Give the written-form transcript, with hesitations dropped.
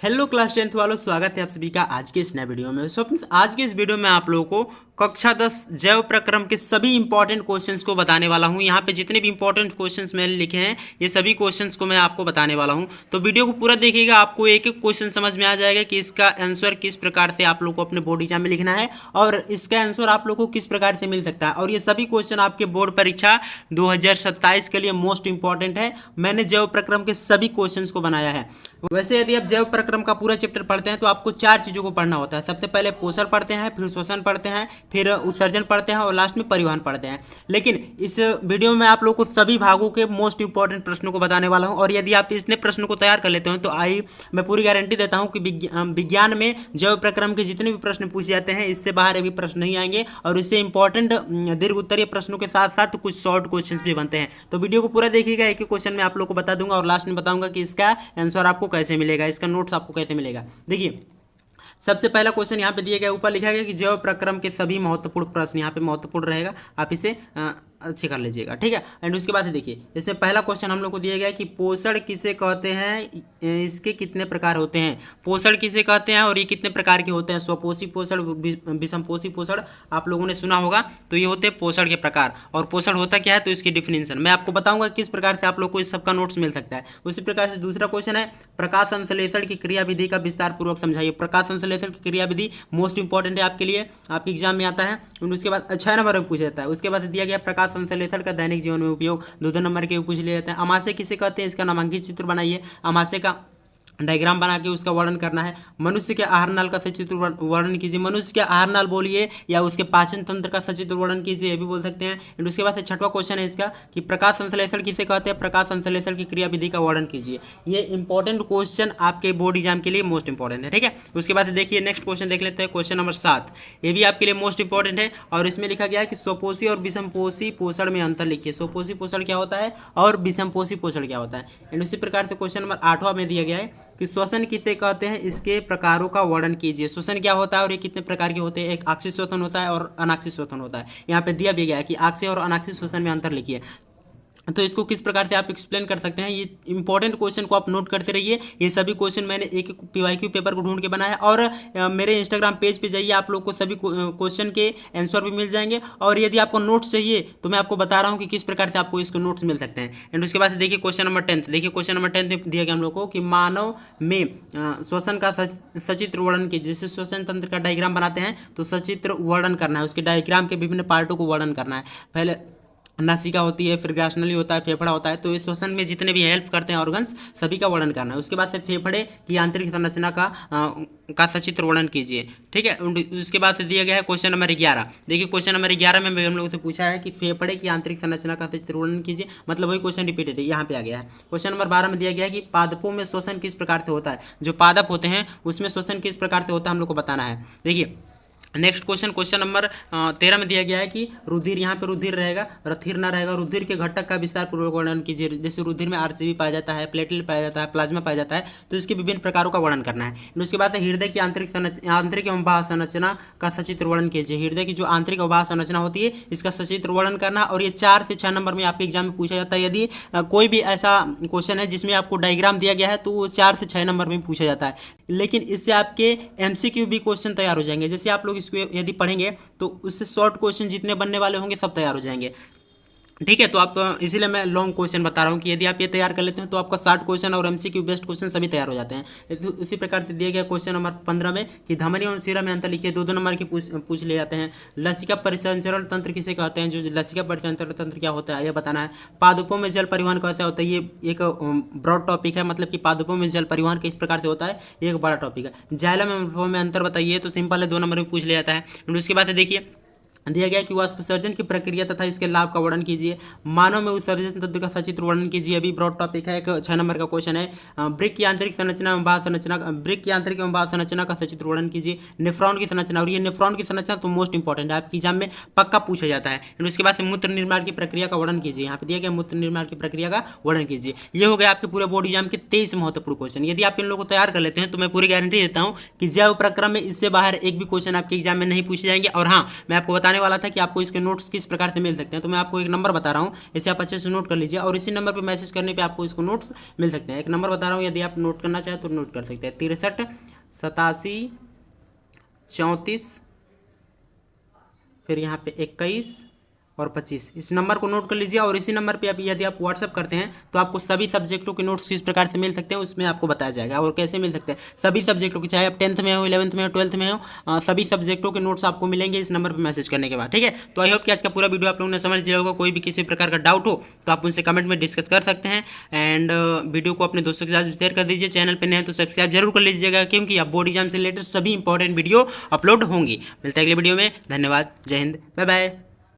Hello class 10th वालों, स्वागत है आप सभी का आज के इस नए वीडियो में। सो फ्रेंड्स, आज के इस वीडियो में आप लोगों को कक्षा 10 जैव प्रक्रम के सभी इंपॉर्टेंट क्वेश्चंस को बताने वाला हूं। यहाँ पे जितने भी इंपॉर्टेंट क्वेश्चंस मैंने लिखे हैं ये सभी क्वेश्चंस को मैं आपको बताने वाला हूं। तो वीडियो को पूरा देखिएगा, आपको एक एक क्वेश्चन समझ में आ जाएगा कि इसका आंसर किस प्रकार से आप लोग को अपने बोर्ड एग्जाम में लिखना है और इसका आंसर आप लोग को किस प्रकार से मिल सकता है। और ये सभी क्वेश्चन आपके बोर्ड परीक्षा 2027 के लिए मोस्ट इंपॉर्टेंट है। मैंने जैव प्रक्रम के सभी क्वेश्चन को बनाया है। वैसे यदि आप जैव प्रक्रम का पूरा चैप्टर पढ़ते हैं तो आपको 4 चीज़ों को पढ़ना होता है। सबसे पहले पोषण पढ़ते हैं, फिर शोषण पढ़ते हैं, फिर उत्सर्जन पढ़ते हैं और लास्ट में परिवहन पढ़ते हैं। लेकिन इस वीडियो में आप लोग को सभी भागों के मोस्ट इंपॉर्टेंट प्रश्नों को बताने वाला हूं। और यदि आप इतने प्रश्नों को तैयार कर लेते हो तो मैं पूरी गारंटी देता हूं कि विज्ञान में जैव प्रक्रम के जितने भी प्रश्न पूछे जाते हैं इससे बाहर अभी प्रश्न नहीं आएंगे। और इससे इंपॉर्टेंट दीर्घ उत्तरीय प्रश्नों के साथ साथ कुछ शॉर्ट क्वेश्चन भी बनते हैं। तो वीडियो को पूरा देखिएगा, एक एक क्वेश्चन में आप लोग को बता दूंगा और लास्ट में बताऊंगा कि इसका आंसर आपको कैसे मिलेगा, इसका नोट्स आपको कैसे मिलेगा। देखिए, सबसे पहला क्वेश्चन यहाँ पे दिया गया, ऊपर लिखा गया कि जैव प्रक्रम के सभी महत्वपूर्ण प्रश्न, यहाँ पे महत्वपूर्ण रहेगा, आप इसे अच्छे कर लीजिएगा, ठीक है। एंड उसके बाद देखिए, इसमें पहला क्वेश्चन हम लोग को दिया गया है कि पोषण किसे कहते हैं, इसके कितने प्रकार होते हैं। पोषण किसे कहते हैं और ये कितने प्रकार के होते हैं। स्वपोषी पोषण, विषमपोषी पोषण आप लोगों ने सुना होगा। तो ये होते हैं पोषण के प्रकार। और पोषण होता क्या है तो इसकी डिफिनेशन मैं आपको बताऊंगा किस प्रकार से आप लोग को इस सबका नोट्स मिल सकता है। उसी प्रकार से दूसरा क्वेश्चन है, प्रकाश संश्लेषण की क्रियाविधि का विस्तार पूर्वक समझाइए। प्रकाश संश्लेषण की क्रियाविधि मोस्ट इंपॉर्टेंट है आपके लिए, आपके एग्जाम में आता है। उसके बाद 6 नंबर में पूछा जाता है। उसके बाद दिया गया प्रकाश संश्लेषण का दैनिक जीवन में उपयोग, 2 नंबर के पूछ लिया जाता है। अमाशय किसे कहते हैं, इसका नामांकित चित्र बनाइए। अमाशय का डायग्राम बना के उसका वर्णन करना है। मनुष्य के आहार नाल का सचित्र वर्णन कीजिए। मनुष्य के आहार नाल बोलिए या उसके पाचन तंत्र का सचित्र वर्णन कीजिए, ये भी बोल सकते हैं। एंड उसके बाद 6वां क्वेश्चन है इसका कि प्रकाश संश्लेषण किसे कहते हैं, प्रकाश संश्लेषण की क्रियाविधि का वर्णन कीजिए। ये इंपॉर्टेंट क्वेश्चन आपके बोर्ड एग्जाम के लिए मोस्ट इंपॉर्टेंट है, ठीक है। उसके बाद देखिए नेक्स्ट क्वेश्चन देख लेते हैं, क्वेश्चन नंबर 7। ये भी आपके लिए मोस्ट इंपॉर्टेंट है और इसमें लिखा गया है कि स्वपोषी और विषमपोषी पोषण में अंतर लिखिए। स्वपोषी पोषण क्या होता है और विषमपोषी पोषण क्या होता है। एंड उसी प्रकार से क्वेश्चन नंबर 8वां में दिया गया है कि श्वसन किसे कहते हैं, इसके प्रकारों का वर्णन कीजिए। श्वसन क्या होता है और ये कितने प्रकार के होते हैं। एक आक्षिक श्वसन होता है और अनाक्षिक श्वसन होता है। यहाँ पे दिया भी गया है कि आक्षिक और अनाक्षिक श्वसन में अंतर लिखिए। तो इसको किस प्रकार से आप एक्सप्लेन कर सकते हैं। ये इंपॉर्टेंट क्वेश्चन को आप नोट करते रहिए। ये सभी क्वेश्चन मैंने एक एक PYQ पेपर को ढूंढ के बनाया और मेरे इंस्टाग्राम पेज पे जाइए, आप लोग को सभी क्वेश्चन के आंसर भी मिल जाएंगे। और यदि आपको नोट्स चाहिए तो मैं आपको बता रहा हूँ कि किस प्रकार से आपको इसके नोट्स मिल सकते हैं। एंड उसके बाद देखिए क्वेश्चन नंबर 10। देखिए क्वेश्चन नंबर 10 में दिया गया हम लोग को कि मानव में श्वसन का सचित्र वर्णन कीजिए। जैसे श्वसन तंत्र का डायग्राम बनाते हैं तो सचित्र वर्णन करना है, उसके डायग्राम के विभिन्न पार्टों को वर्णन करना है। पहले नासिका होती है, फिर ग्रासनली होता है, फेफड़ा होता है। तो इस श्वसन में जितने भी हेल्प करते हैं ऑर्गन्स सभी का वर्णन करना है। उसके बाद से फेफड़े की आंतरिक संरचना का सचित्र वर्णन कीजिए, ठीक है। उसके बाद से दिया गया है क्वेश्चन नंबर 11। देखिए क्वेश्चन नंबर 11 में हम लोगों से पूछा है कि फेफड़े की आंतरिक संरचना का सचित्र वर्णन कीजिए, मतलब वही क्वेश्चन रिपीटेड है, यहाँ पे आ गया है। क्वेश्चन नंबर 12 में दिया गया है कि पादपों में श्वसन किस प्रकार से होता है। जो पादप होते हैं उसमें श्वसन किस प्रकार से होता है हम लोग को बताना है। देखिए नेक्स्ट क्वेश्चन नंबर 13 में दिया गया है कि रुधिर, यहाँ पे रुधिर रहेगा, रथिर ना रहेगा। रुधिर के घटक का विस्तार पूर्वक वर्णन कीजिए। जैसे रुधिर में RCB पाया जाता है, प्लेटलेट पाया जाता है, प्लाज्मा पाया जाता है, तो इसके विभिन्न प्रकारों का वर्णन करना है। उसके बाद हृदय की आंतरिक एवं बाह्य संरचना का सचित्र वर्णन कीजिए। हृदय की जो आंतरिक और बाह्य संरचना होती है इसका सचित्र वर्णन करना। और ये 4 से 6 नंबर में आपके एग्जाम में पूछा जाता है। यदि कोई भी ऐसा क्वेश्चन है जिसमें आपको डायग्राम दिया गया है तो वो 4 से 6 नंबर में पूछा जाता है। लेकिन इससे आपके MCQ भी क्वेश्चन तैयार हो जाएंगे। जैसे आप लोग इसको यदि पढ़ेंगे तो उससे शॉर्ट क्वेश्चन जितने बनने वाले होंगे सब तैयार हो जाएंगे, ठीक है। तो आप इसीलिए मैं लॉन्ग क्वेश्चन बता रहा हूँ कि यदि आप ये तैयार कर लेते हैं तो आपका शॉर्ट क्वेश्चन और MCQ बेस्ड क्वेश्चन सभी तैयार हो जाते हैं। तो इसी प्रकार से दिया गया क्वेश्चन नंबर 15 में कि धमनी और शिरा में अंतर लिखिए। 2 नंबर के पूछ ले जाते हैं। लसिका परिसंचरण तंत्र किसे कहते हैं, जो लसिका परिसंचरण तंत्र क्या होता है ये बताना है। पादपों में जल परिवहन कैसे होता है, ये एक ब्रॉड टॉपिक है, मतलब कि पादपों में जल परिवहन किस प्रकार से होता है ये एक बड़ा टॉपिक है। जाइलम एवं में अंतर बताइए, तो सिंपल है, 2 नंबर में पूछ लिया जाता है। उसके बाद देखिए दिया गया कि वाष्पोत्सर्जन की प्रक्रिया तथा इसके लाभ का वर्णन कीजिए। मानव में उत्सर्जन तंत्र का सचित्र वर्णन कीजिए, अभी ब्रॉड टॉपिक है, एक 6 नंबर का क्वेश्चन है। ब्रिक की आंतरिक संरचना एवं बाह्य संरचना, ब्रिक की आंतरिक एवं बाह्य संरचना का सचित्र वर्णन कीजिए। नेफ्रॉन की संरचना, और ये नेफ्रॉन की संरचना तो मोस्ट इंपॉर्टेंट है, आपके एग्जाम में पक्का पूछा जाता है। उसके बाद से मूत्र निर्माण की प्रक्रिया का वर्णन कीजिए। यहाँ पे दिया गया मूत्र निर्माण की प्रक्रिया का वर्णन कीजिए। ये हो गया आपके पूरे बोर्ड एग्जाम के 23 महत्वपूर्ण क्वेश्चन। यदि आप इन लोगों को तैयार कर लेते हैं तो मैं पूरी गारंटी देता हूँ कि जैव प्रक्रम में इससे बाहर एक भी क्वेश्चन आपके एग्जाम में नहीं पूछे जाएंगे। और हाँ, मैं आपको बताने बताने वाला था कि आपको इसके नोट्स किस प्रकार से मिल सकते हैं। तो मैं आपको एक नंबर बता रहा हूँ, इसे आप अच्छे से नोट कर लीजिए और इसी नंबर पर मैसेज करने पर आपको इसको नोट्स मिल सकते हैं। एक नंबर बता रहा हूँ, यदि आप नोट करना चाहें तो नोट कर सकते हैं, 63 87 34 फिर यहाँ पे 21 और 25। इस नंबर को नोट कर लीजिए और इसी नंबर पे यदि आप व्हाट्सअप करते हैं तो आपको सभी सब्जेक्टों के नोट्स किस प्रकार से मिल सकते हैं उसमें आपको बताया जाएगा। और कैसे मिल सकते हैं सभी सब्जेक्टों के, चाहे आप 10th में हो, 11th में हो, 12th में हो, सभी सब्जेक्टों के नोट्स आपको मिलेंगे इस नंबर पर मैसेज करने के बाद। ठीक है, तो आई होप कि आज का पूरा वीडियो आप लोगों ने समझ लिया होगा। कोई भी किसी प्रकार का डाउट हो तो आप उनसे कमेंट में डिस्कस कर सकते हैं। एंड वीडियो को अपने दोस्तों के साथ शेयर कर दीजिए। चैनल पर नए हैं तो सब्सक्राइब जरूर कर लीजिएगा, क्योंकि अब बोर्ड एग्जाम से रिलेटेड सभी इंपॉर्टेंट वीडियो अपलोड होंगी। मिलता है अगले वीडियो में। धन्यवाद, जय हिंद, बाय बाय।